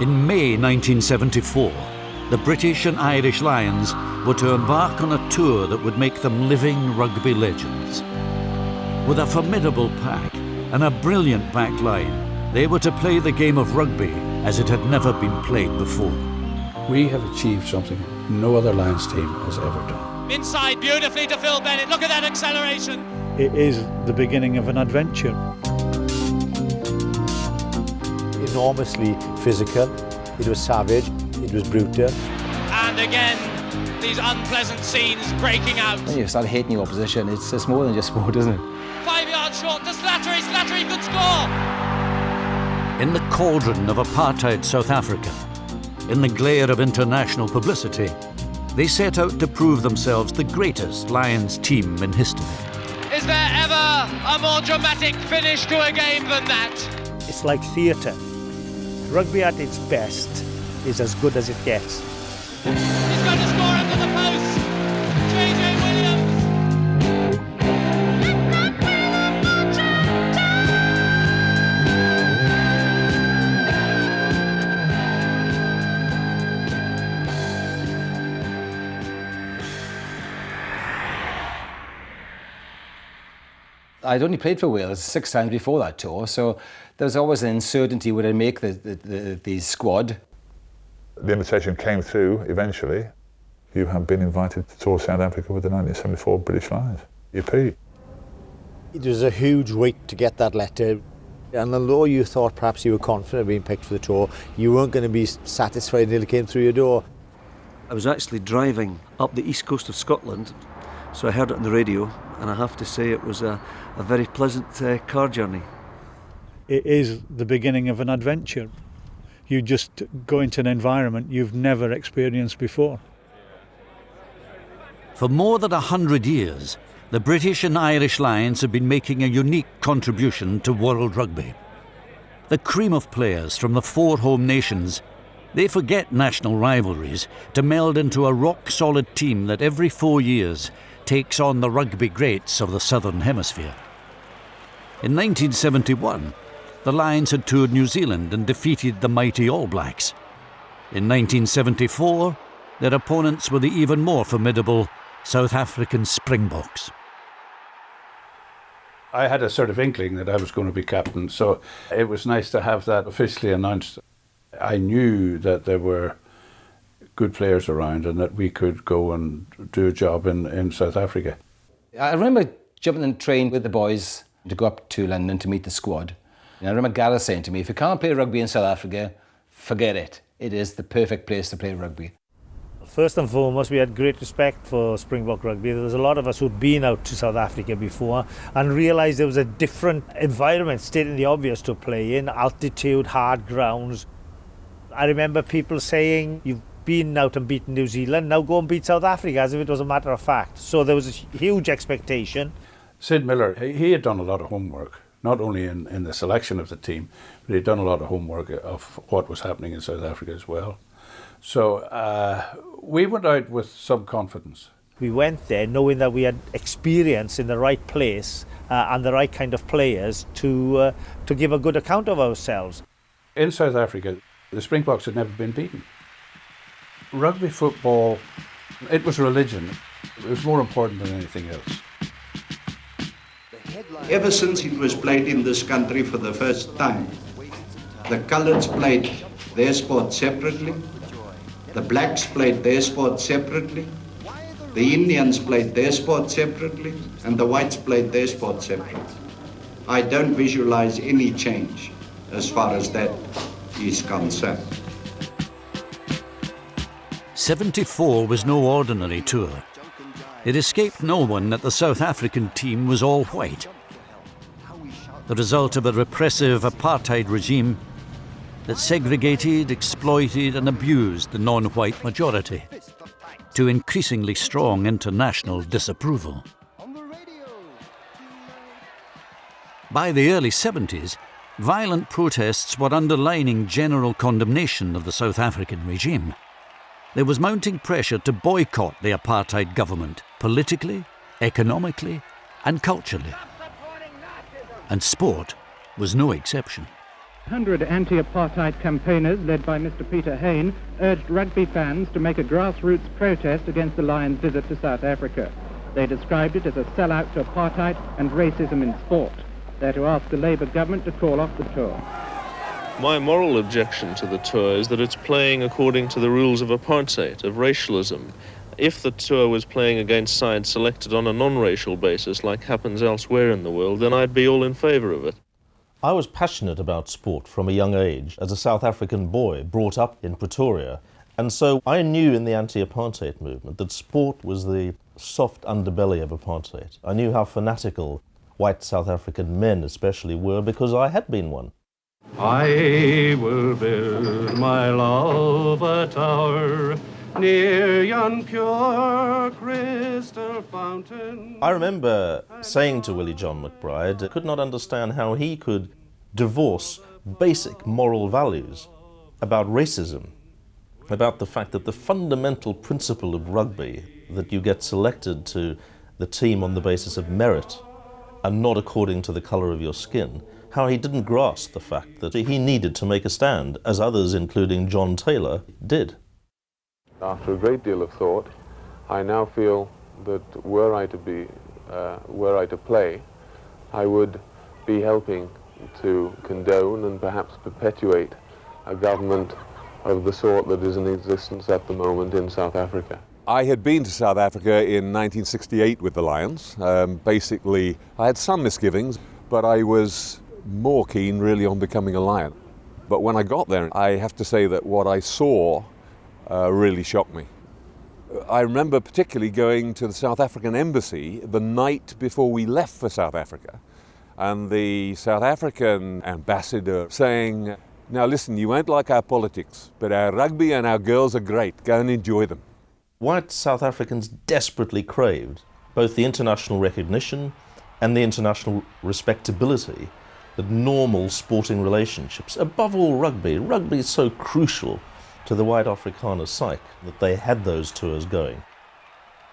In May 1974, the British and Irish Lions were to embark on a tour that would make them living rugby legends. With a formidable pack and a brilliant back line, they were to play the game of rugby as it had never been played before. We have achieved something no other Lions team has ever done. Inside beautifully to Phil Bennett. Look at that acceleration. It is the beginning of an adventure. Enormously physical, it was savage, it was brutal. And again, these unpleasant scenes breaking out. When you start hating your opposition, it's more than just sport, isn't it? 5 yards short to Slattery. Slattery could score. In the cauldron of apartheid South Africa, in the glare of international publicity, they set out to prove themselves the greatest Lions team in history. Is there ever a more dramatic finish to a game than that? It's like theatre. Rugby at its best is as good as it gets. He's going to score under the post. J.J. Williams. I'd only played for Wales 6 times before that tour, so there was always an uncertainty, would I make the squad? The invitation came through eventually. You have been invited to tour South Africa with the 1974 British Lions. Yippee. It was a huge weight to get that letter, and although you thought perhaps you were confident of being picked for the tour, you weren't going to be satisfied until it came through your door. I was actually driving up the east coast of Scotland, so I heard it on the radio, and I have to say it was a very pleasant car journey. It is the beginning of an adventure. You just go into an environment you've never experienced before. For more than 100 years, the British and Irish Lions have been making a unique contribution to world rugby. The cream of players from the 4 home nations, they forget national rivalries to meld into a rock-solid team that every 4 years takes on the rugby greats of the Southern Hemisphere. In 1971, the Lions had toured New Zealand and defeated the mighty All Blacks. In 1974, their opponents were the even more formidable South African Springboks. I had a sort of inkling that I was going to be captain, so it was nice to have that officially announced. I knew that there were good players around and that we could go and do a job in South Africa. I remember jumping on the train with the boys to go up to London to meet the squad. And I remember Gareth saying to me, if you can't play rugby in South Africa, forget it. It is the perfect place to play rugby. First and foremost, we had great respect for Springbok rugby. There was a lot of us who'd been out to South Africa before and realised there was a different environment, stating the obvious, to play in, altitude, hard grounds. I remember people saying, you've been out and beaten New Zealand, now go and beat South Africa, as if it was a matter of fact. So there was a huge expectation. Sid Miller, he had done a lot of homework, not only in the selection of the team, but he'd done a lot of homework of what was happening in South Africa as well. So we went out with some confidence. We went there knowing that we had experience in the right place and the right kind of players to give a good account of ourselves. In South Africa, the Springboks had never been beaten. Rugby football, it was religion. It was more important than anything else. Ever since it was played in this country for the first time, the coloureds played their sport separately, the blacks played their sport separately, the Indians played their sport separately, and the whites played their sport separately. I don't visualise any change as far as that is concerned. 74 was no ordinary tour. It escaped no one that the South African team was all white. The result of a repressive apartheid regime that segregated, exploited and abused the non-white majority to increasingly strong international disapproval. By the early 70s, violent protests were underlining general condemnation of the South African regime. There was mounting pressure to boycott the apartheid government politically, economically and culturally. And sport was no exception. 100 anti-apartheid campaigners, led by Mr. Peter Hain, urged rugby fans to make a grassroots protest against the Lions' visit to South Africa. They described it as a sellout to apartheid and racism in sport. They're to ask the Labour government to call off the tour. My moral objection to the tour is that it's playing according to the rules of apartheid, of racialism. If the tour was playing against sides selected on a non-racial basis, like happens elsewhere in the world, then I'd be all in favour of it. I was passionate about sport from a young age as a South African boy brought up in Pretoria, and so I knew in the anti-apartheid movement that sport was the soft underbelly of apartheid. I knew how fanatical white South African men especially were because I had been one. I will build my love a tower near yon pure crystal fountain. I remember saying to Willie John McBride, I could not understand how he could divorce basic moral values about racism, about the fact that the fundamental principle of rugby, that you get selected to the team on the basis of merit and not according to the colour of your skin, how he didn't grasp the fact that he needed to make a stand, as others, including John Taylor, did. After a great deal of thought, I now feel that were I to play, I would be helping to condone and perhaps perpetuate a government of the sort that is in existence at the moment in South Africa. I had been to South Africa in 1968 with the Lions. Basically, I had some misgivings, but I was more keen really on becoming a Lion. But when I got there, I have to say that what I saw really shocked me. I remember particularly going to the South African embassy the night before we left for South Africa, and the South African ambassador saying, "Now listen, you won't like our politics, but our rugby and our girls are great. Go and enjoy them." White South Africans desperately craved both the international recognition and the international respectability that normal sporting relationships, above all rugby is so crucial to the white Afrikaner psyche, that they had those tours going.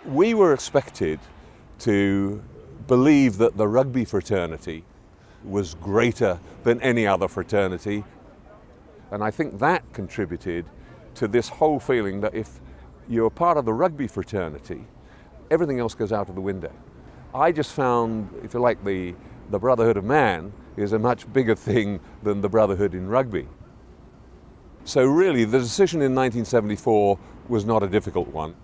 We were expected to believe that the rugby fraternity was greater than any other fraternity, and I think that contributed to this whole feeling that if you're part of the rugby fraternity, everything else goes out of the window. I just found, if you like, the brotherhood of man is a much bigger thing than the brotherhood in rugby. So really, the decision in 1974 was not a difficult one.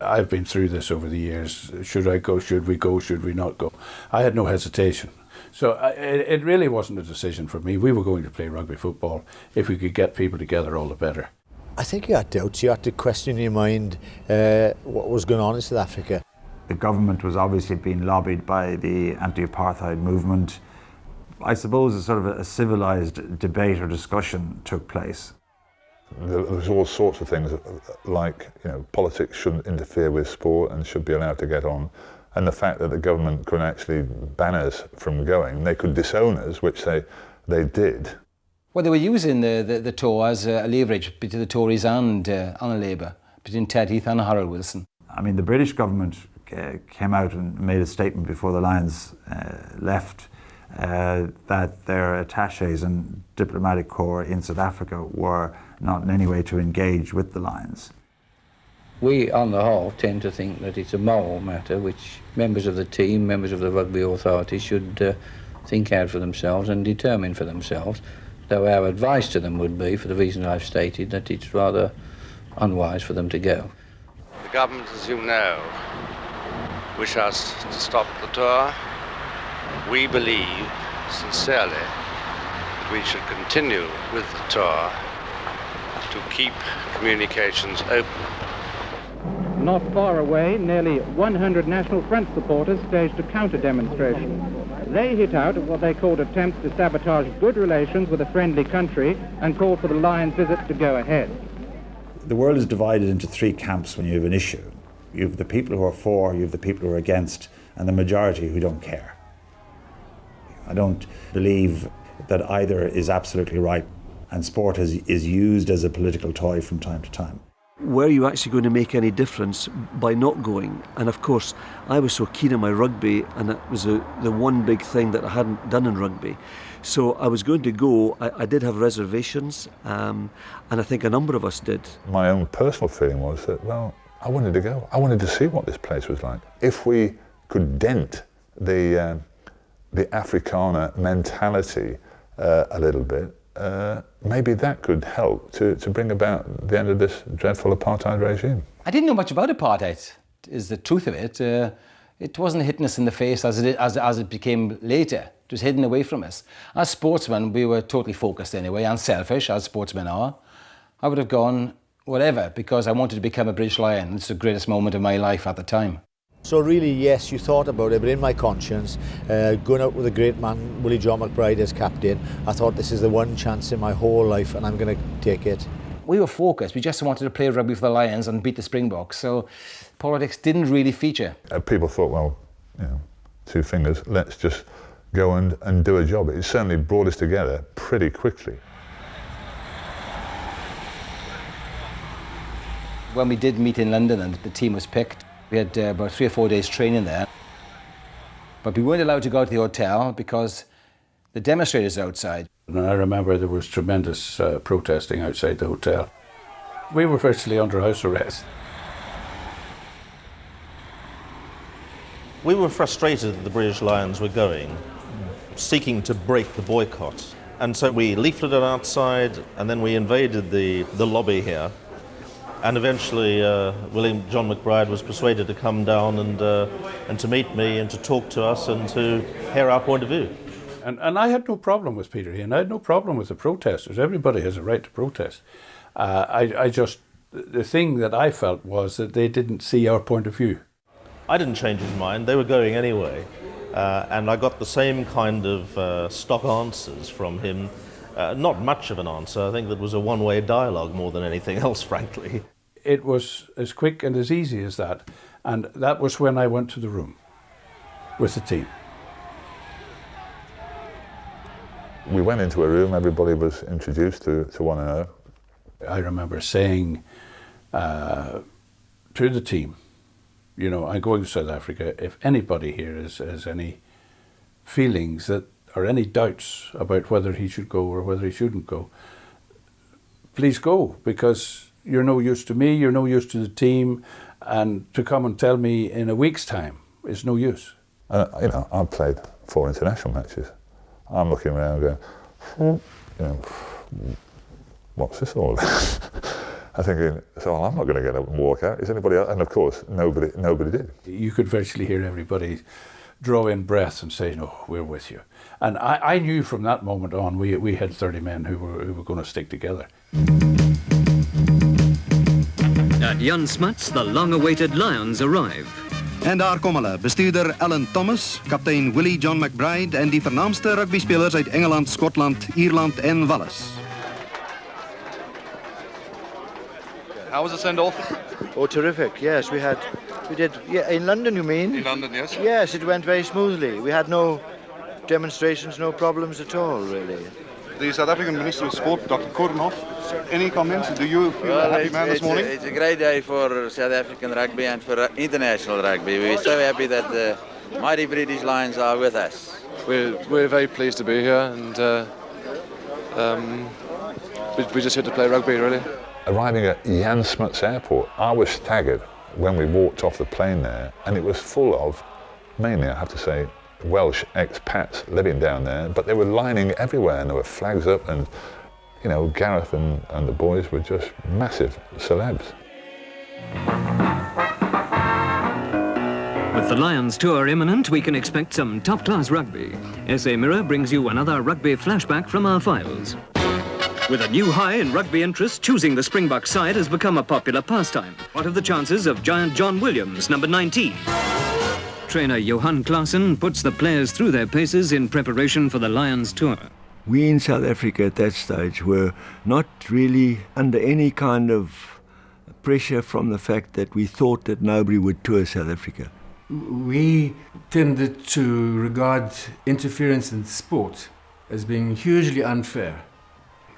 I've been through this over the years. Should I go? Should we go? Should we not go? I had no hesitation. So it really wasn't a decision for me. We were going to play rugby football. If we could get people together, all the better. I think you had doubts. You had to question in your mind what was going on in South Africa. The government was obviously being lobbied by the anti-apartheid movement. I suppose a sort of a civilised debate or discussion took place. There was all sorts of things like, politics shouldn't interfere with sport and should be allowed to get on. And the fact that the government could actually ban us from going, they could disown us, which they did. Well, they were using the tour as a leverage between the Tories and the Labour, between Ted Heath and Harold Wilson. I mean, the British government came out and made a statement before the Lions left that their attachés and diplomatic corps in South Africa were not in any way to engage with the Lions. We, on the whole, tend to think that it's a moral matter which members of the team, members of the rugby authority should think out for themselves and determine for themselves, though our advice to them would be, for the reason I've stated, that it's rather unwise for them to go. The government, as you know, wish us to stop the tour. We believe, sincerely, that we should continue with the tour to keep communications open. Not far away, nearly 100 National Front supporters staged a counter-demonstration. They hit out at what they called attempts to sabotage good relations with a friendly country and called for the Lions' visit to go ahead. The world is divided into three camps when you have an issue. You have the people who are for, you have the people who are against, and the majority who don't care. I don't believe that either is absolutely right, and sport is used as a political toy from time to time. were you actually going to make any difference by not going? And of course, I was so keen on my rugby, and that was the one big thing that I hadn't done in rugby. So I was going to go. I did have reservations, and I think a number of us did. My own personal feeling was that, well, I wanted to go. I wanted to see what this place was like. If we could dent the Afrikaner mentality a little bit, maybe that could help to bring about the end of this dreadful apartheid regime. I didn't know much about apartheid, is the truth of it. It wasn't hitting us in the face as it became later. It was hidden away from us. As sportsmen, we were totally focused anyway, and selfish, as sportsmen are. I would have gone whatever, because I wanted to become a British Lion. It's the greatest moment of my life at the time. So really, yes, you thought about it, but in my conscience, going out with a great man, Willie John McBride as captain, I thought this is the one chance in my whole life and I'm going to take it. We were focused. We just wanted to play rugby for the Lions and beat the Springboks, so politics didn't really feature. People thought, well, you know, 2 fingers, let's just go and do a job. It certainly brought us together pretty quickly. When we did meet in London and the team was picked, we had about 3 or 4 days training there. But we weren't allowed to go to the hotel because the demonstrators are outside. And I remember there was tremendous protesting outside the hotel. We were virtually under house arrest. We were frustrated that the British Lions were going, seeking to break the boycott. And so we leafleted outside, and then we invaded the lobby here. And eventually, Willie John McBride was persuaded to come down and to meet me and to talk to us and to hear our point of view. And I had no problem with Peter Hain. I had no problem with the protesters. Everybody has a right to protest. The thing that I felt was that they didn't see our point of view. I didn't change his mind. They were going anyway. And I got the same kind of stock answers from him. Not much of an answer. I think that was a one-way dialogue more than anything else, frankly. It was as quick and as easy as that. And that was when I went to the room with the team. We went into a room, everybody was introduced to one another. I remember saying to the team, you know, I'm going to South Africa. If anybody here has any feelings that or any doubts about whether he should go or whether he shouldn't go, please go, because you're no use to me, you're no use to the team, and to come and tell me in a week's time is no use. You know, I've played 4 international matches. I'm looking around going, you know, what's this all about? I'm thinking, so I'm not going to get up and walk out. Is anybody else? And of course, nobody did. You could virtually hear everybody draw in breath and say, no, we're with you. And I knew from that moment on, we had 30 men who were going to stick together. At Jan Smuts, the long-awaited Lions arrive. En daar kom hulle, bestuurder Alan Thomas, kaptein Willie John McBride en die vernaamste rugbyspelers uit Engeland, Skotland, Ierland en Wales. How was the send-off? Oh, terrific, yes, we did, yeah, in London you mean? In London, yes. Yes, it went very smoothly. We had no demonstrations, no problems at all, really. The South African Minister of Sport, Dr. Kortenhoff, any comments? Do you feel a happy man this morning? It's a great day for South African rugby and for international rugby. We're so happy that the mighty British Lions are with us. We're very pleased to be here, and we just here to play rugby, really. Arriving at Jan Smuts Airport, I was staggered when we walked off the plane there, and it was full of, mainly I have to say, Welsh expats living down there, but they were lining everywhere and there were flags up, and you know, Gareth and the boys were just massive celebs. With the Lions tour imminent, we can expect some top-class rugby. SA Mirror brings you another rugby flashback from our files. With a new high in rugby interest, choosing the Springbok side has become a popular pastime. What are the chances of giant John Williams, number 19? Trainer Johan Klaassen puts the players through their paces in preparation for the Lions tour. We in South Africa at that stage were not really under any kind of pressure from the fact that we thought that nobody would tour South Africa. We tended to regard interference in sport as being hugely unfair.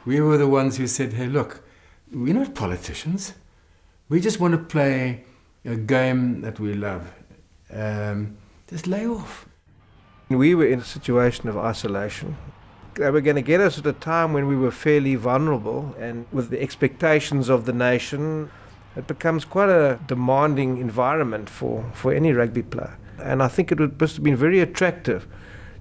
We were the ones who said, hey, look, we're not politicians. We just want to play a game that we love. Just lay off. We were in a situation of isolation. They were going to get us at a time when we were fairly vulnerable, and with the expectations of the nation, it becomes quite a demanding environment for any rugby player. And I think it must have been very attractive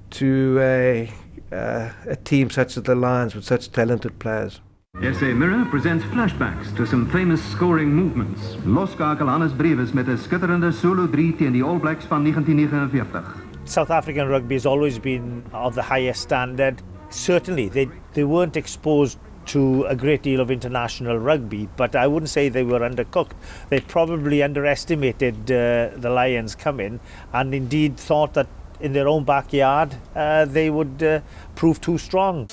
to a team such as the Lions with such talented players. SA Mirror presents flashbacks to some famous scoring movements. Loskakel Hannes Brevis met 'n skitterende solo 3 teen die All Blacks van 1949. South African rugby has always been of the highest standard. Certainly, they weren't exposed to a great deal of international rugby, but I wouldn't say they were undercooked. They probably underestimated the Lions coming, and indeed thought that in their own backyard they would prove too strong.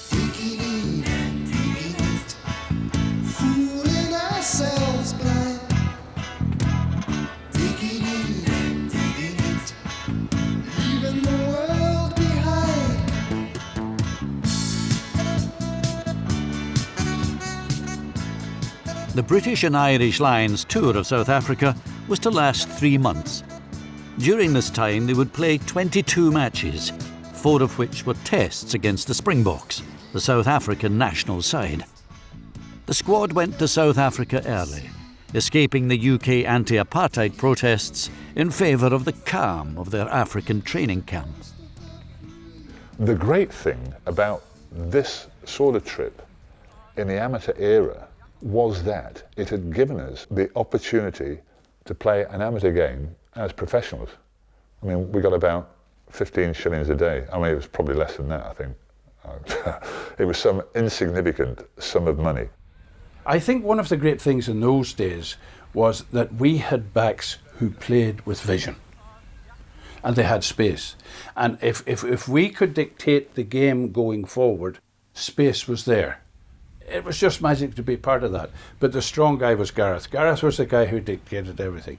The British and Irish Lions tour of South Africa was to last 3 months. During this time they would play 22 matches, 4 of which were tests against the Springboks, the South African national side. The squad went to South Africa early, escaping the UK anti-apartheid protests in favour of the calm of their African training camp. The great thing about this sort of trip in the amateur era was that it had given us the opportunity to play an amateur game as professionals. I mean, we got about 15 shillings a day. I mean, it was probably less than that, I think. It was some insignificant sum of money. I think one of the great things in those days was that we had backs who played with vision. And they had space. And if we could dictate the game going forward, space was there. It was just magic to be part of that. But the strong guy was Gareth. Gareth was the guy who dictated everything.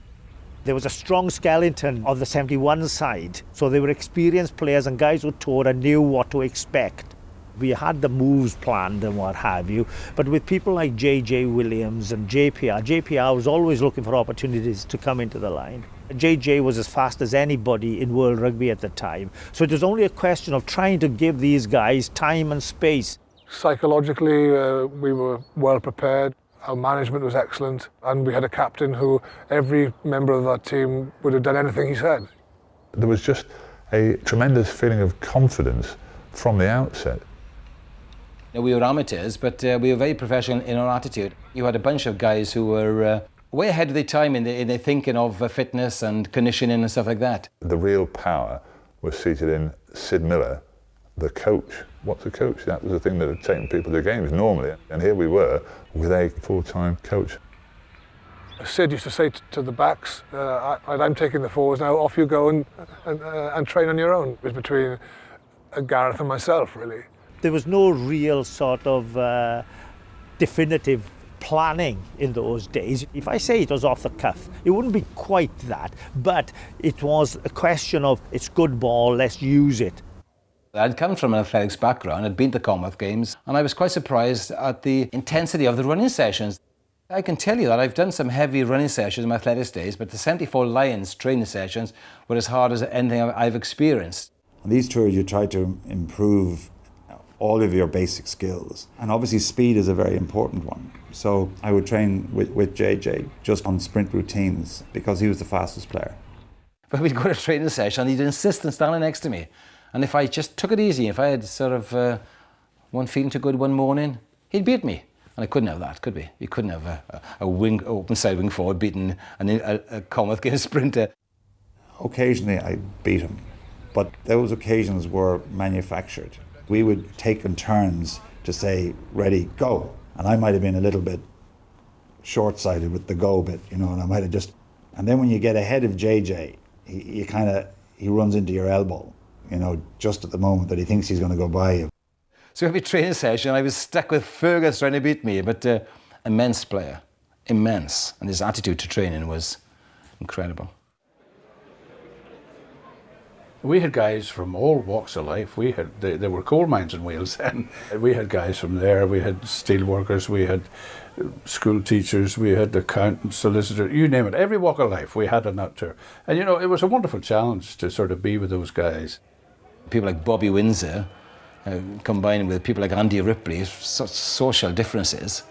There was a strong skeleton of the 71 side, so they were experienced players and guys who toured and knew what to expect. We had the moves planned and what have you, but with people like JJ Williams and JPR was always looking for opportunities to come into the line. JJ was as fast as anybody in world rugby at the time, so it was only a question of trying to give these guys time and space. Psychologically, we were well prepared. Our management was excellent, and we had a captain who every member of that team would have done anything he said. There was just a tremendous feeling of confidence from the outset. We were amateurs, but we were very professional in our attitude. You had a bunch of guys who were way ahead of their time in their thinking of fitness and conditioning and stuff like that. The real power was seated in Sid Miller, the coach. What's a coach? That was the thing that had taken people to games normally. And here we were with a full-time coach. Sid used to say to the backs, I'm taking the forwards now, off you go and train on your own. It was between Gareth and myself, really. There was no real sort of definitive planning in those days. If I say it was off the cuff, it wouldn't be quite that, but it was a question of, it's good ball, let's use it. I'd come from an athletics background, I'd been to Commonwealth Games, and I was quite surprised at the intensity of the running sessions. I can tell you that I've done some heavy running sessions in my athletics days, but the 74 Lions training sessions were as hard as anything I've experienced. On these tours you try to improve all of your basic skills, and obviously speed is a very important one. So I would train with JJ just on sprint routines because he was the fastest player. But we'd go to a training session and he'd insist on standing next to me. And if I just took it easy, if I had sort of one feeling too good one morning, he'd beat me. And I couldn't have that, could we? You couldn't have a open side wing forward beating a Commonwealth Games sprinter. Occasionally I beat him, but those occasions were manufactured. We would take in turns to say, ready, go. And I might have been a little bit short-sighted with the go bit, you know, and I might have just... And then when you get ahead of JJ, he runs into your elbow, you know, just at the moment that he thinks he's going to go by you. So every training session, I was stuck with Fergus trying to beat me, but immense player, immense. And his attitude to training was incredible. We had guys from all walks of life. There were coal mines in Wales then. We had guys from there. We had steel workers. We had school teachers. We had accountants, solicitors. You name it. Every walk of life we had on that tour. And it was a wonderful challenge to sort of be with those guys. People like Bobby Windsor, combined with people like Andy Ripley, such social differences.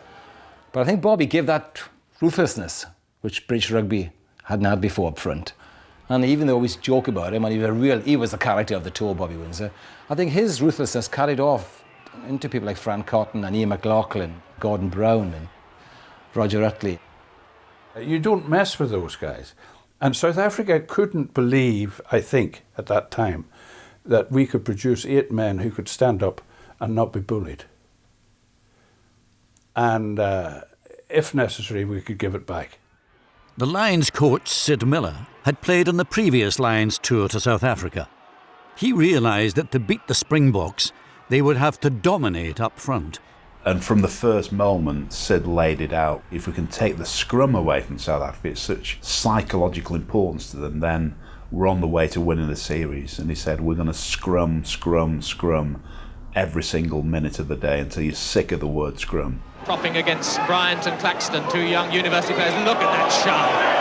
But I think Bobby gave that ruthlessness which British rugby hadn't had before up front. And even though we joke about him, and he was the character of the tour, Bobby Windsor, I think his ruthlessness carried off into people like Fran Cotton and Ian McLaughlin, Gordon Brown and Roger Utley. You don't mess with those guys. And South Africa couldn't believe, I think, at that time, that we could produce 8 men who could stand up and not be bullied. And if necessary, we could give it back. The Lions coach, Sid Miller, had played on the previous Lions tour to South Africa. He realised that to beat the Springboks, they would have to dominate up front. And from the first moment, Sid laid it out. If we can take the scrum away from South Africa, it's such psychological importance to them, then we're on the way to winning the series. And he said, we're going to scrum, scrum, scrum every single minute of the day until you're sick of the word scrum. Propping against Bryant and Claxton, 2 young university players. Look at that shove.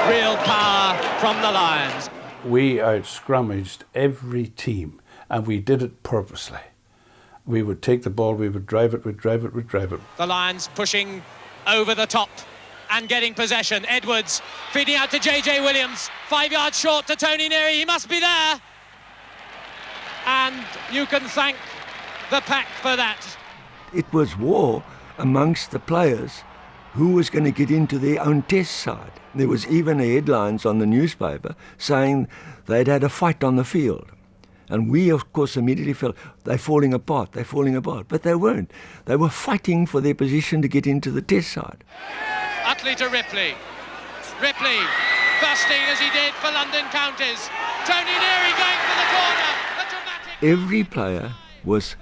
Real power from the Lions. We out-scrummaged every team, and we did it purposely. We would take the ball, we would drive it, we'd drive it, we'd drive it. The Lions pushing over the top and getting possession. Edwards feeding out to JJ Williams. 5 yards short to Tony Neary. He must be there. And you can thank the pack for that. It was war amongst the players who was going to get into their own test side. There was even headlines on the newspaper saying they'd had a fight on the field. And we, of course, immediately felt they're falling apart. But they weren't. They were fighting for their position to get into the test side. Utley to Ripley. Ripley busting as he did for London Counties. Tony Neary going for the corner. Every player was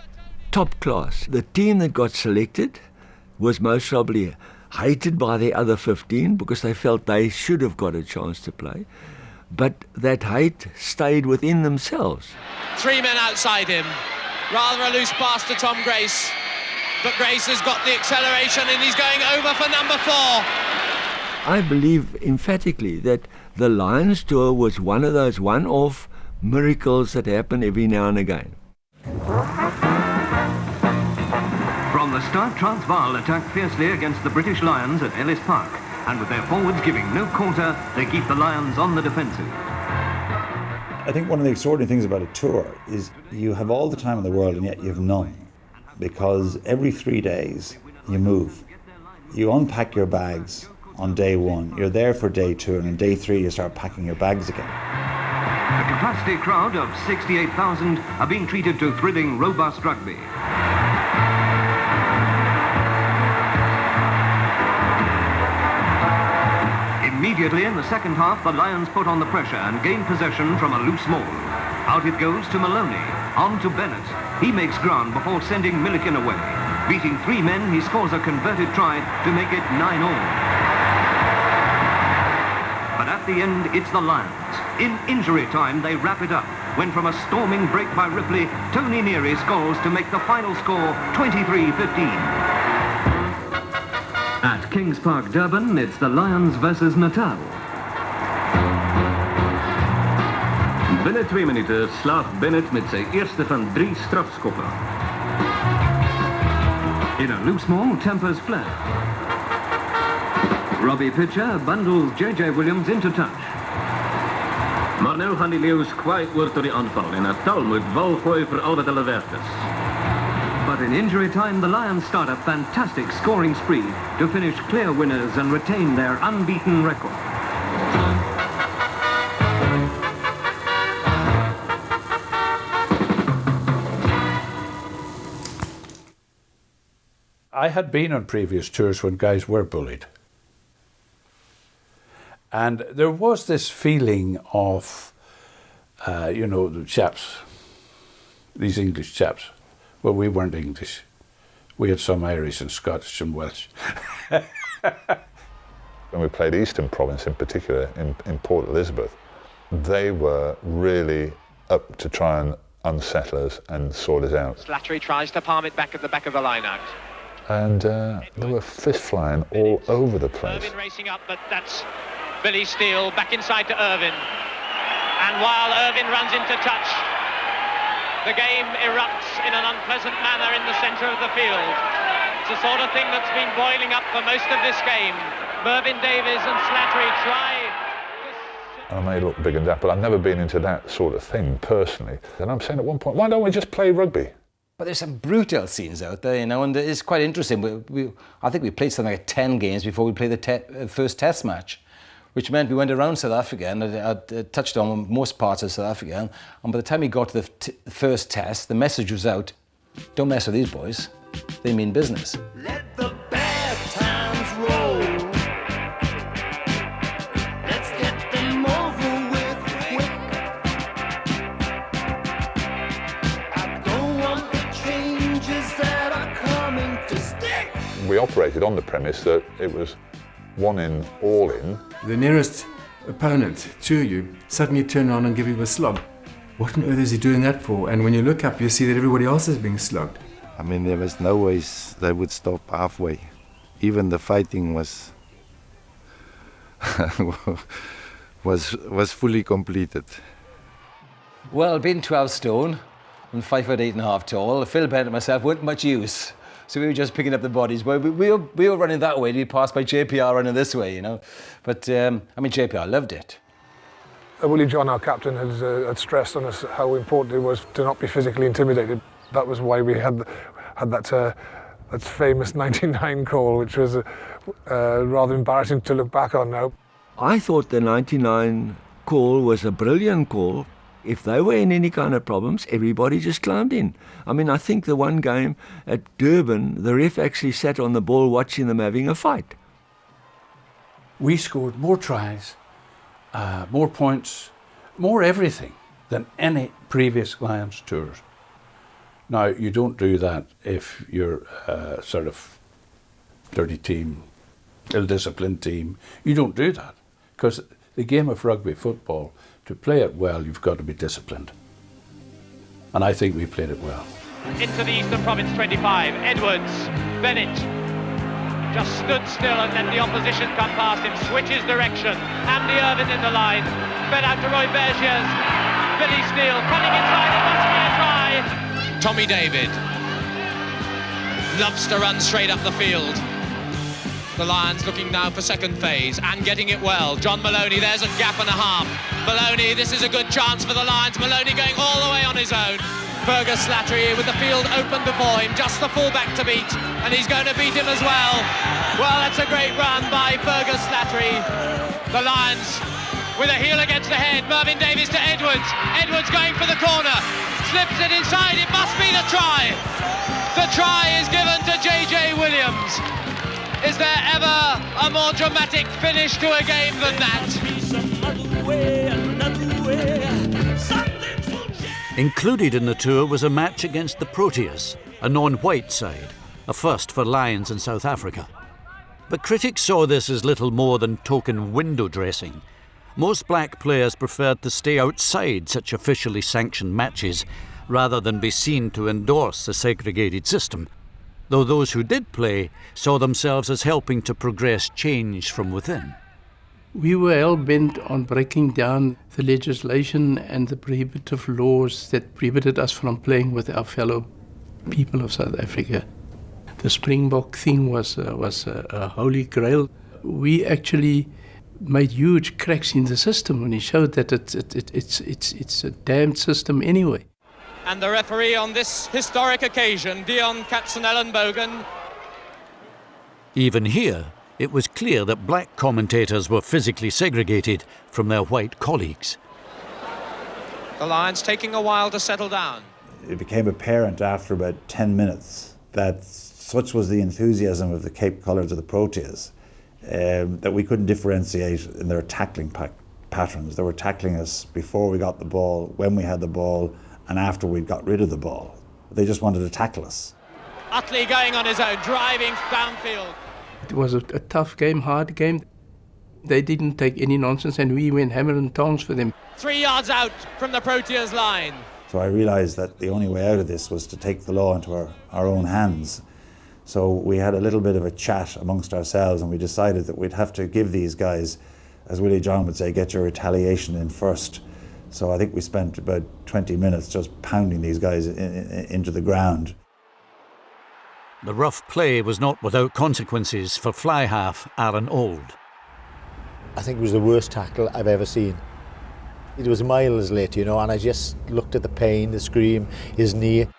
top class. The team that got selected was most probably hated by the other 15 because they felt they should have got a chance to play. But that hate stayed within themselves. 3 men outside him. Rather a loose pass to Tom Grace. But Grace has got the acceleration and he's going over for number 4. I believe emphatically that the Lions tour was one of those one-off miracles that happen every now and again. From the start, Transvaal attacked fiercely against the British Lions at Ellis Park, and with their forwards giving no quarter, they keep the Lions on the defensive. I think one of the extraordinary things about a tour is you have all the time in the world and yet you have none, because every 3 days you move. You unpack your bags on day 1, you're there for day 2, and on day 3 you start packing your bags again. A capacity crowd of 68,000 are being treated to thrilling, robust rugby. Immediately in the second half, the Lions put on the pressure and gain possession from a loose maul. Out it goes to Maloney, on to Bennett. He makes ground before sending Milliken away. Beating 3 men, he scores a converted try to make it 9-all. But at the end, it's the Lions. In injury time, they wrap it up, when from a storming break by Ripley, Tony Neary scores to make the final score 23-15. At Kings Park, Durban, it's the Lions versus Natal. Binnen 2 minuten slaagt Bennett met zijn eerste van 3 strafschoppen. In a loose maul, tempers flare. Robbie Pitcher bundles JJ Williams into touch. Maar nu gaan die Leeuws kwijt worden door die aanval. En Natal moet bal gooien voor al wat hulle werd is. But in injury time, the Lions start a fantastic scoring spree to finish clear winners and retain their unbeaten record. I had been on previous tours when guys were bullied. And there was this feeling of, the chaps, these English chaps. Well, we weren't English. We had some Irish and Scottish and Welsh. When we played Eastern Province in particular, in Port Elizabeth, they were really up to try and unsettle us and sort us out. Slattery tries to palm it back at the back of the line out. And there were fists flying all over the place. Irvin racing up, but that's Billy Steele back inside to Irvin. And while Irvin runs into touch, the game erupts in an unpleasant manner in the centre of the field. It's the sort of thing that's been boiling up for most of this game. Mervyn Davies and Slattery try. I may look big and that, but I've never been into that sort of thing personally. And I'm saying at one point, why don't we just play rugby? But there's some brutal scenes out there, you know, and it's quite interesting. I think we played something like 10 games before we played the first test match, which meant we went around South Africa and I touched on most parts of South Africa. And by the time we got to the first test, the message was out, don't mess with these boys. They mean business. Let the bad times roll. Let's get them over with quick. I don't want the changes that are coming to stick. We operated on the premise that it was one in, all in. The nearest opponent to you suddenly turn around and give you a slog. What on earth is he doing that for? And when you look up, you see that everybody else is being slugged. I mean, there was no ways they would stop halfway. Even the fighting was was fully completed. Well, being 12 stone and 5'8.5" tall, Phil Bennett and myself weren't much use. So we were just picking up the bodies. We were running that way to be passed by JPR running this way, you know. But, I mean, JPR loved it. Willie John, our captain, had stressed on us how important it was to not be physically intimidated. That was why we had that famous 99 call, which was rather embarrassing to look back on now. I thought the 99 call was a brilliant call. If they were in any kind of problems, everybody just climbed in. I mean, I think the one game at Durban, the ref actually sat on the ball watching them having a fight. We scored more tries, more points, more everything than any previous Lions tours. Now, you don't do that if you're a sort of dirty team, ill-disciplined team. You don't do that, because the game of rugby football, to play it well, you've got to be disciplined. And I think we played it well. Into the Eastern Province 25, Edwards, Bennett just stood still and let the opposition come past him, switches direction. Andy Irvin in the line, fed out to Roy Bergiers, Billy Steele cutting inside, it must be a try. Tommy David loves to run straight up the field. The Lions looking now for second phase and getting it well. John Maloney, there's a gap and a half. Maloney, this is a good chance for the Lions. Maloney going all the way on his own. Fergus Slattery with the field open before him, just the fullback to beat, and he's going to beat him as well. Well, that's a great run by Fergus Slattery. The Lions with a heel against the head. Mervyn Davies to Edwards. Edwards going for the corner. Slips it inside. It must be the try. The try is given to J.J. Williams. Is there ever a more dramatic finish to a game than that? Included in the tour was a match against the Proteas, a non-white side, a first for Lions in South Africa. But critics saw this as little more than token window dressing. Most black players preferred to stay outside such officially sanctioned matches rather than be seen to endorse the segregated system, though those who did play saw themselves as helping to progress change from within. We were hell-bent on breaking down the legislation and the prohibitive laws that prohibited us from playing with our fellow people of South Africa. The Springbok thing was a holy grail. We actually made huge cracks in the system when he showed that it's a damned system anyway. And the referee on this historic occasion, Dion Katzenellenbogen. Even here, it was clear that black commentators were physically segregated from their white colleagues. The Lions taking a while to settle down. It became apparent after about 10 minutes that such was the enthusiasm of the Cape Colours of the Proteas that we couldn't differentiate in their tackling patterns. They were tackling us before we got the ball, when we had the ball, and after we got rid of the ball. They just wanted to tackle us. Utley going on his own, driving downfield. It was a tough game, hard game. They didn't take any nonsense, and we went hammer and tongs for them. 3 yards out from the Proteas line. So I realised that the only way out of this was to take the law into our own hands. So we had a little bit of a chat amongst ourselves, and we decided that we'd have to give these guys, as Willie John would say, get your retaliation in first. So I think we spent about 20 minutes just pounding these guys into the ground. The rough play was not without consequences for fly half Alan Auld. I think it was the worst tackle I've ever seen. It was miles late, you know, and I just looked at the pain, the scream, his knee. And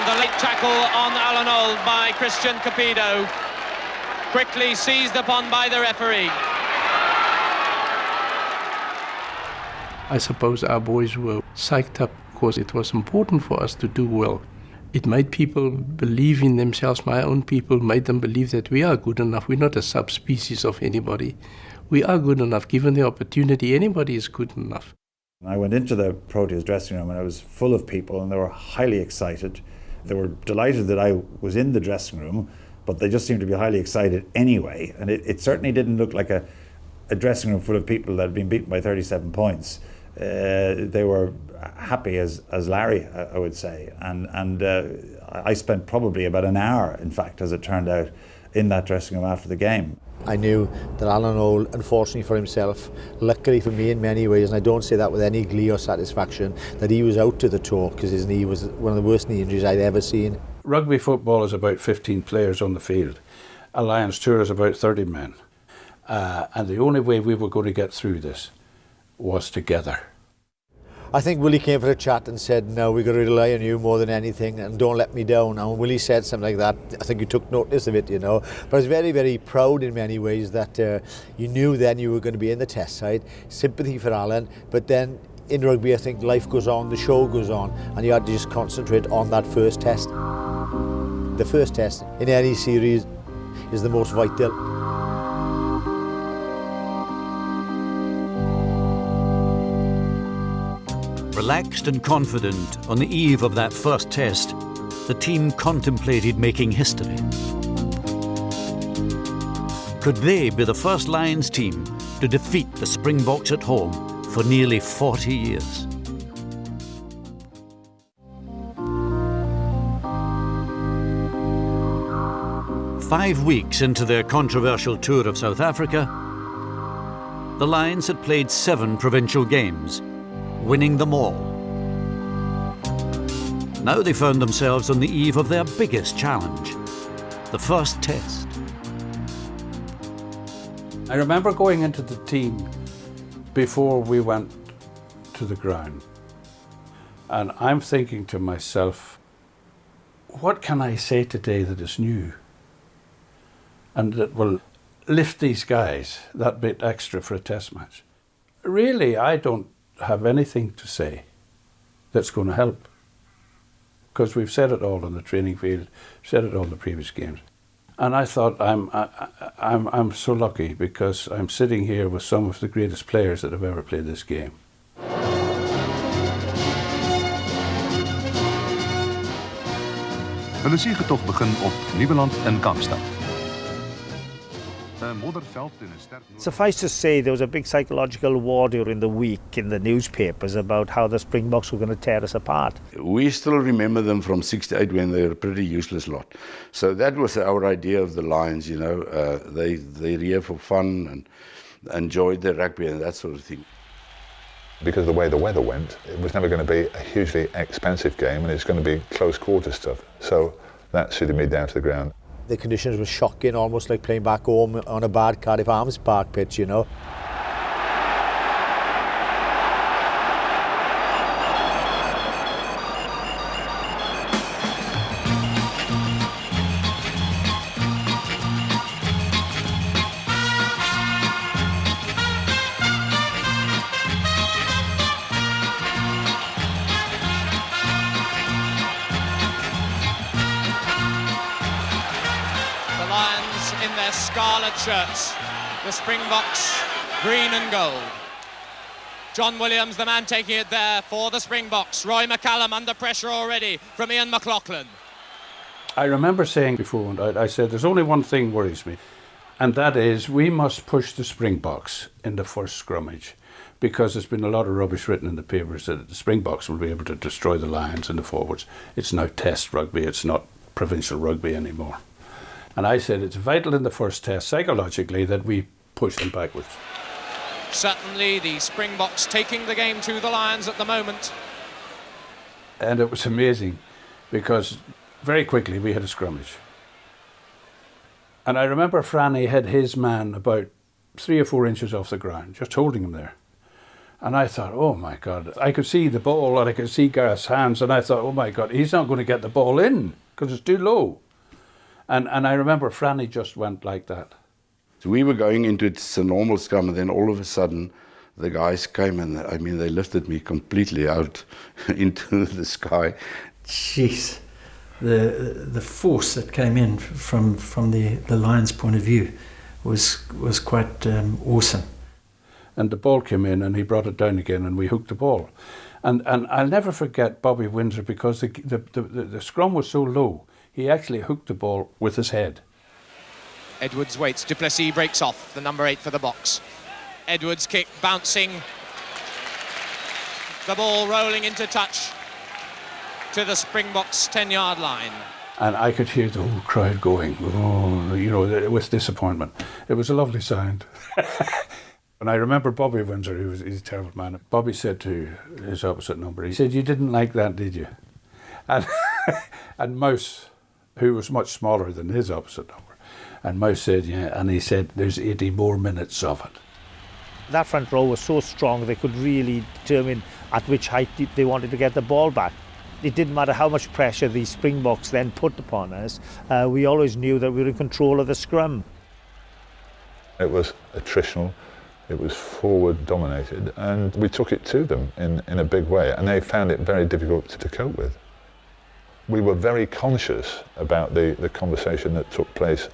the late tackle on Alan Auld by Christian Capito, quickly seized upon by the referee. I suppose our boys were psyched up because it was important for us to do well. It made people believe in themselves. My own people made them believe that we are good enough. We're not a subspecies of anybody. We are good enough. Given the opportunity, anybody is good enough. I went into the Proteas dressing room and it was full of people, and they were highly excited. They were delighted that I was in the dressing room, but they just seemed to be highly excited anyway. And it certainly didn't look like a dressing room full of people that had been beaten by 37 points. They were happy as Larry, I would say, and I spent probably about an hour, in fact, as it turned out, in that dressing room after the game. I knew that Alan Auld, unfortunately for himself, luckily for me in many ways, and I don't say that with any glee or satisfaction, that he was out to the talk because his knee was one of the worst knee injuries I'd ever seen. Rugby football is about 15 players on the field. A Lions tour is about 30 men. And the only way we were going to get through this was together. I think Willie came for a chat and said, no, we've got to rely on you more than anything and don't let me down. And when Willie said something like that, I think you took notice of it, you know. But I was very, very proud in many ways that you knew then you were going to be in the test side. Sympathy for Alan, but then in rugby I think life goes on, the show goes on, and you had to just concentrate on that first test. The first test in any series is the most vital. Relaxed and confident on the eve of that first test, the team contemplated making history. Could they be the first Lions team to defeat the Springboks at home for nearly 40 years? Five weeks into their controversial tour of South Africa, the Lions had played 7 provincial games, winning them all. Now they found themselves on the eve of their biggest challenge, the first test. I remember going into the team before we went to the ground, and I'm thinking to myself, what can I say today that is new and that will lift these guys that bit extra for a test match? Really, I don't have anything to say that's going to help, because we've said it all on the training field, said it all in the previous games. And I thought, I'm so lucky because I'm sitting here with some of the greatest players that have ever played this game. Hulle siegetocht begin op Nieuweland in Kaapstad. Suffice to say, there was a big psychological war during the week in the newspapers about how the Springboks were going to tear us apart. We still remember them from '68 when they were a pretty useless lot. So that was our idea of the Lions, you know. They're here for fun and enjoyed their rugby and that sort of thing. Because of the way the weather went, it was never going to be a hugely expensive game, and it's going to be close quarter stuff. So that suited me down to the ground. The conditions were shocking, almost like playing back home on a bad Cardiff Arms Park pitch, you know. Scarlet shirts, the Springboks green and gold. John Williams, the man taking it there for the Springboks. Roy McCallum under pressure already from Ian McLaughlin. I remember saying before, I said, there's only one thing worries me, and that is we must push the Springboks in the first scrummage, because there's been a lot of rubbish written in the papers that the Springboks will be able to destroy the Lions and the forwards. It's now test rugby, it's not provincial rugby anymore. And I said it's vital in the first test, psychologically, that we push them backwards. Certainly the Springboks taking the game to the Lions at the moment. And it was amazing, because very quickly we had a scrummage. And I remember Franny had his man about 3 or 4 inches off the ground, just holding him there. And I thought, oh my God, I could see the ball and I could see Gareth's hands, and I thought, oh my God, he's not going to get the ball in because it's too low. And I remember Franny just went like that. So we were going into a normal scrum, and then all of a sudden the guys came and, I mean, they lifted me completely out into the sky. Jeez, the force that came in from the Lions' point of view was quite awesome. And the ball came in and he brought it down again and we hooked the ball. And I'll never forget Bobby Windsor, because the scrum was so low, he actually hooked the ball with his head. Edwards waits, Du Plessis breaks off, the number 8 for the Boks. Edwards' kick bouncing, the ball rolling into touch to the Springboks 10-yard line. And I could hear the whole crowd going, oh, you know, with disappointment. It was a lovely sound. And I remember Bobby Windsor, he's a terrible man. Bobby said to his opposite number, he said, you didn't like that, did you? And Mouse, who was much smaller than his opposite number, and Mouse said, yeah, and he said, there's 80 more minutes of it. That front row was so strong they could really determine at which height they wanted to get the ball back. It didn't matter how much pressure the Springboks then put upon us, we always knew that we were in control of the scrum. It was attritional, it was forward dominated, and we took it to them in a big way, and they found it very difficult to cope with. We were very conscious about the conversation that took place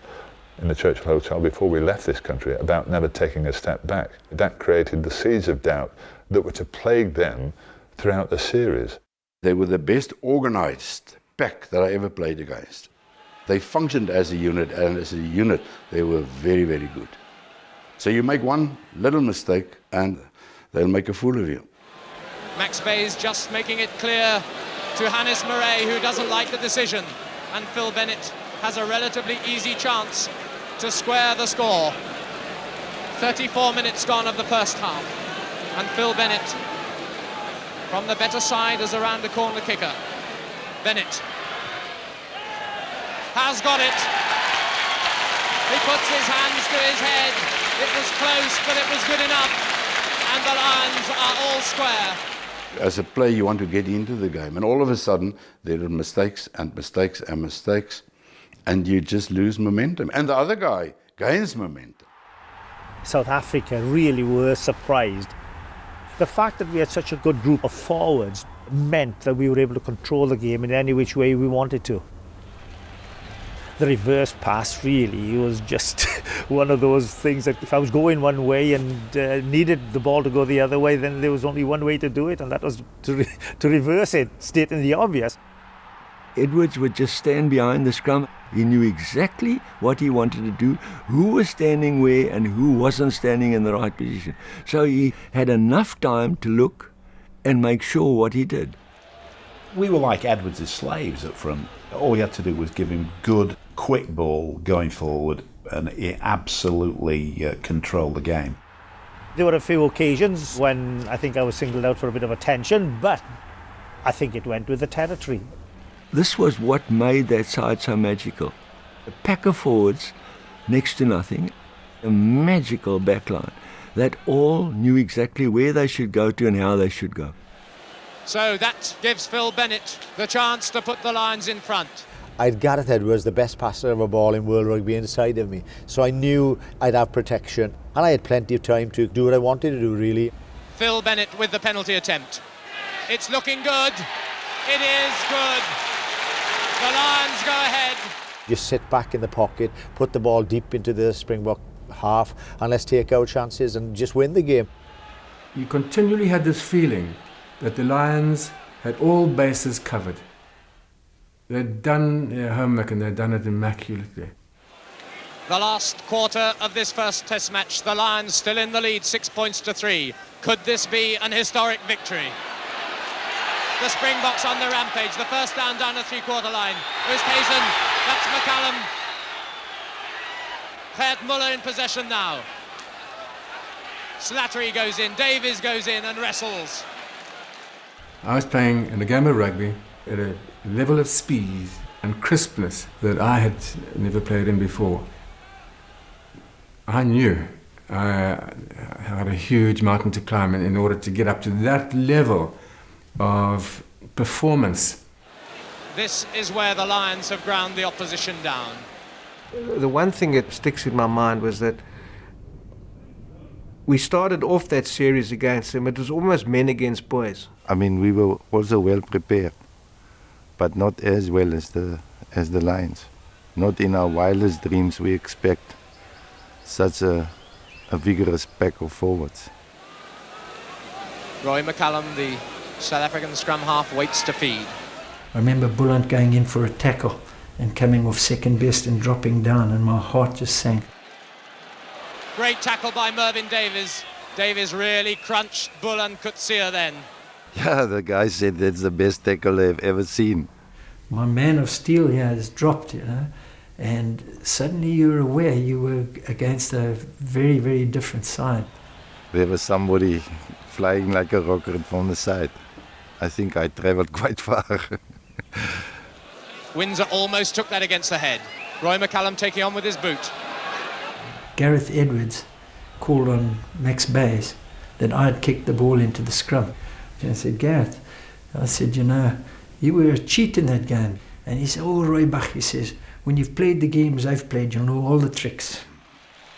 in the Churchill Hotel before we left this country about never taking a step back. That created the seeds of doubt that were to plague them throughout the series. They were the best organised pack that I ever played against. They functioned as a unit, and as a unit they were very, very good. So you make one little mistake and they'll make a fool of you. Max Bayes just making it clear to Hannes Murray, who doesn't like the decision, and Phil Bennett has a relatively easy chance to square the score. 34 minutes gone of the first half, and Phil Bennett from the better side as around the corner kicker. Bennett has got it. He puts his hands to his head. It was close, but it was good enough, and the Lions are all square. As a player, you want to get into the game, and all of a sudden there are mistakes and mistakes and mistakes, and you just lose momentum, and the other guy gains momentum. South Africa really were surprised. The fact that we had such a good group of forwards meant that we were able to control the game in any which way we wanted to. The reverse pass really was just one of those things that if I was going one way and needed the ball to go the other way, then there was only one way to do it, and that was to reverse it, stating the obvious. Edwards would just stand behind the scrum. He knew exactly what he wanted to do, who was standing where and who wasn't standing in the right position. So he had enough time to look and make sure what he did. We were like Edwards' slaves up front. All we had to do was give him good, quick ball going forward, and he absolutely controlled the game. There were a few occasions when I think I was singled out for a bit of attention, but I think it went with the territory. This was what made that side so magical. A pack of forwards, next to nothing, a magical backline that all knew exactly where they should go to and how they should go. So that gives Phil Bennett the chance to put the Lions in front. I had Gareth Edwards, the best passer of a ball in World Rugby, inside of me. So I knew I'd have protection, and I had plenty of time to do what I wanted to do, really. Phil Bennett with the penalty attempt. It's looking good. It is good. The Lions go ahead. Just sit back in the pocket, put the ball deep into the Springbok half, and let's take our chances and just win the game. You continually had this feeling that the Lions had all bases covered. They'd done their homework and they'd done it immaculately. The last quarter of this first test match, the Lions still in the lead, 6 points to 3. Could this be an historic victory? The Springboks on the rampage, the first down the three-quarter line. Oosthuizen, that's McCallum. Gert Muller in possession now. Slattery goes in, Davies goes in and wrestles. I was playing in a game of rugby at a level of speed and crispness that I had never played in before. I knew I had a huge mountain to climb in order to get up to that level of performance. This is where the Lions have ground the opposition down. The one thing that sticks in my mind was that we started off that series against them. It was almost men against boys. I mean, we were also well prepared, but not as well as the Lions. Not in our wildest dreams we expect such a vigorous pack of forwards. Roy McCallum, the South African scrum half, waits to feed. I remember Bullant going in for a tackle and coming off second best and dropping down, and my heart just sank. Great tackle by Mervyn Davies. Davies really crunched Bull and Coetzee then. Yeah, the guy said that's the best tackle they've ever seen. My man of steel here has dropped, you know, and suddenly you're aware you were against a very, very different side. There was somebody flying like a rocket from the side. I think I travelled quite far. Windsor almost took that against the head. Roy McCallum taking on with his boot. Gareth Edwards called on Max Bayes that I had kicked the ball into the scrum. And I said, Gareth, I said, you know, you were a cheat in that game. And he said, oh, Roy Bach, he says, when you've played the games I've played, you'll know all the tricks.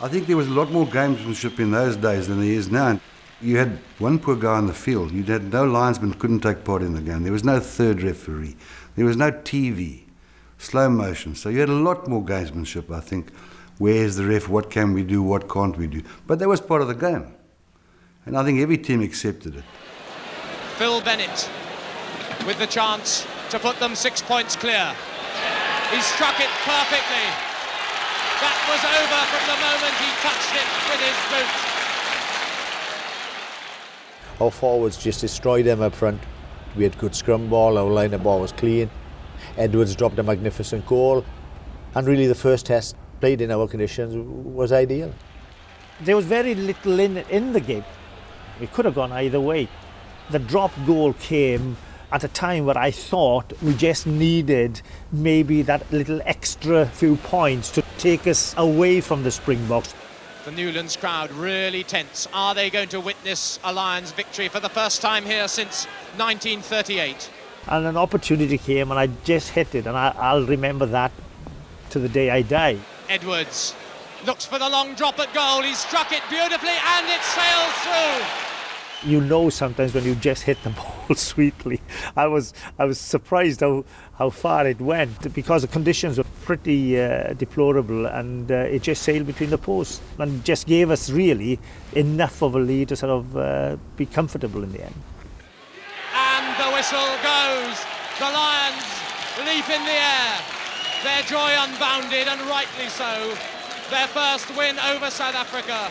I think there was a lot more gamesmanship in those days than there is now. You had one poor guy on the field. You had no linesman couldn't take part in the game. There was no third referee. There was no TV, slow motion. So you had a lot more gamesmanship, I think. Where's the ref? What can we do? What can't we do? But that was part of the game. And I think every team accepted it. Phil Bennett with the chance to put them 6 points clear. He struck it perfectly. That was over from the moment he touched it with his boot. Our forwards just destroyed them up front. We had good scrum ball, our line of ball was clean. Edwards dropped a magnificent goal. And really the first test played in our conditions was ideal. There was very little in the game. We could have gone either way. The drop goal came at a time where I thought we just needed maybe that little extra few points to take us away from the Springboks. The Newlands crowd really tense. Are they going to witness a Lions victory for the first time here since 1938? And an opportunity came and I just hit it, and I'll remember that to the day I die. Edwards looks for the long drop at goal. He struck it beautifully and it sails through. You know sometimes when you just hit the ball sweetly. I was surprised how far it went because the conditions were pretty deplorable, and it just sailed between the posts and just gave us really enough of a lead to sort of be comfortable in the end. And the whistle goes. The Lions leap in the air. Their joy unbounded, and rightly so. Their first win over South Africa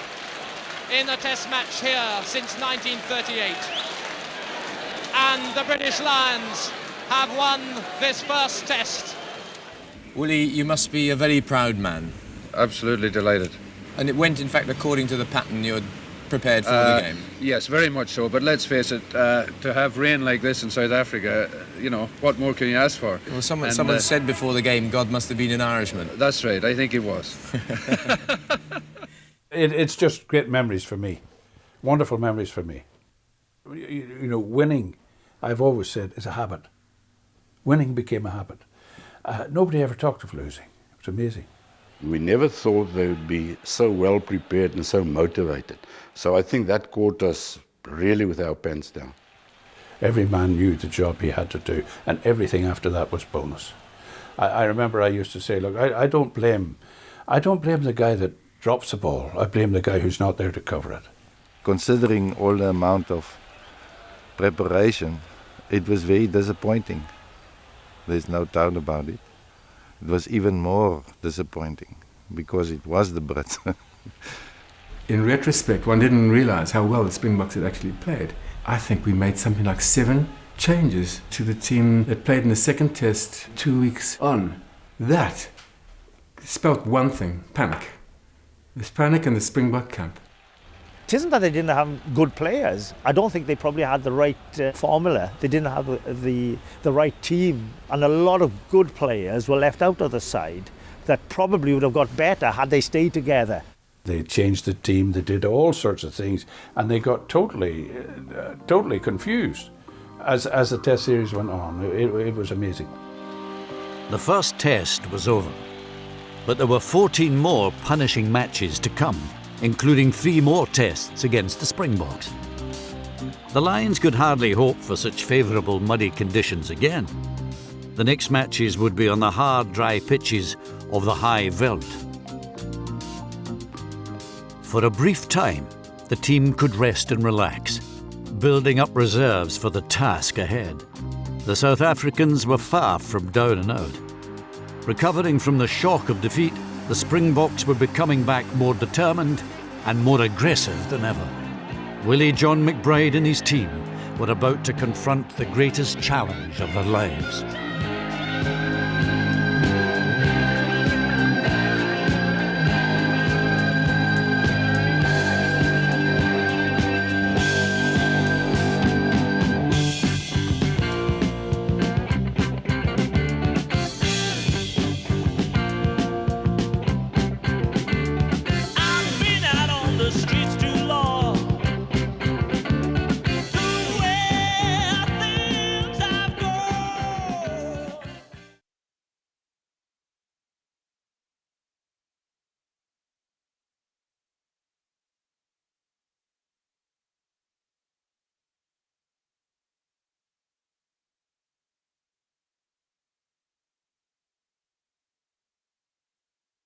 in a test match here since 1938. And the British Lions have won this first test. Willie, you must be a very proud man. Absolutely delighted. And it went, in fact, according to the pattern you had prepared for the game. Yes, very much so. But let's face it, to have rain like this in South Africa, you know, what more can you ask for? Well, someone said before the game, God must have been an Irishman. That's right, I think he was. It's just great memories for me. Wonderful memories for me. You know, winning, I've always said, is a habit. Winning became a habit. Nobody ever talked of losing. It was amazing. We never thought they would be so well prepared and so motivated. So I think that caught us really with our pants down. Every man knew the job he had to do, and everything after that was bonus. I remember I used to say, look, I don't blame the guy that drops the ball. I blame the guy who's not there to cover it. Considering all the amount of preparation, it was very disappointing. There's no doubt about it. It was even more disappointing because it was the Brits. In retrospect, one didn't realize how well the Springboks had actually played. I think we made something like 7 changes to the team that played in the second test 2 weeks on. That spelt one thing: panic. There's panic in the Springbok camp. It isn't that they didn't have good players. I don't think they probably had the right formula. They didn't have the right team. And a lot of good players were left out of the side that probably would have got better had they stayed together. They changed the team, they did all sorts of things, and they got totally confused as the test series went on. It was amazing. The first test was over, but there were 14 more punishing matches to come, including 3 more tests against the Springboks. The Lions could hardly hope for such favourable muddy conditions again. The next matches would be on the hard, dry pitches of the high veld. For a brief time, the team could rest and relax, building up reserves for the task ahead. The South Africans were far from down and out. Recovering from the shock of defeat, the Springboks were becoming back more determined and more aggressive than ever. Willie John McBride and his team were about to confront the greatest challenge of their lives.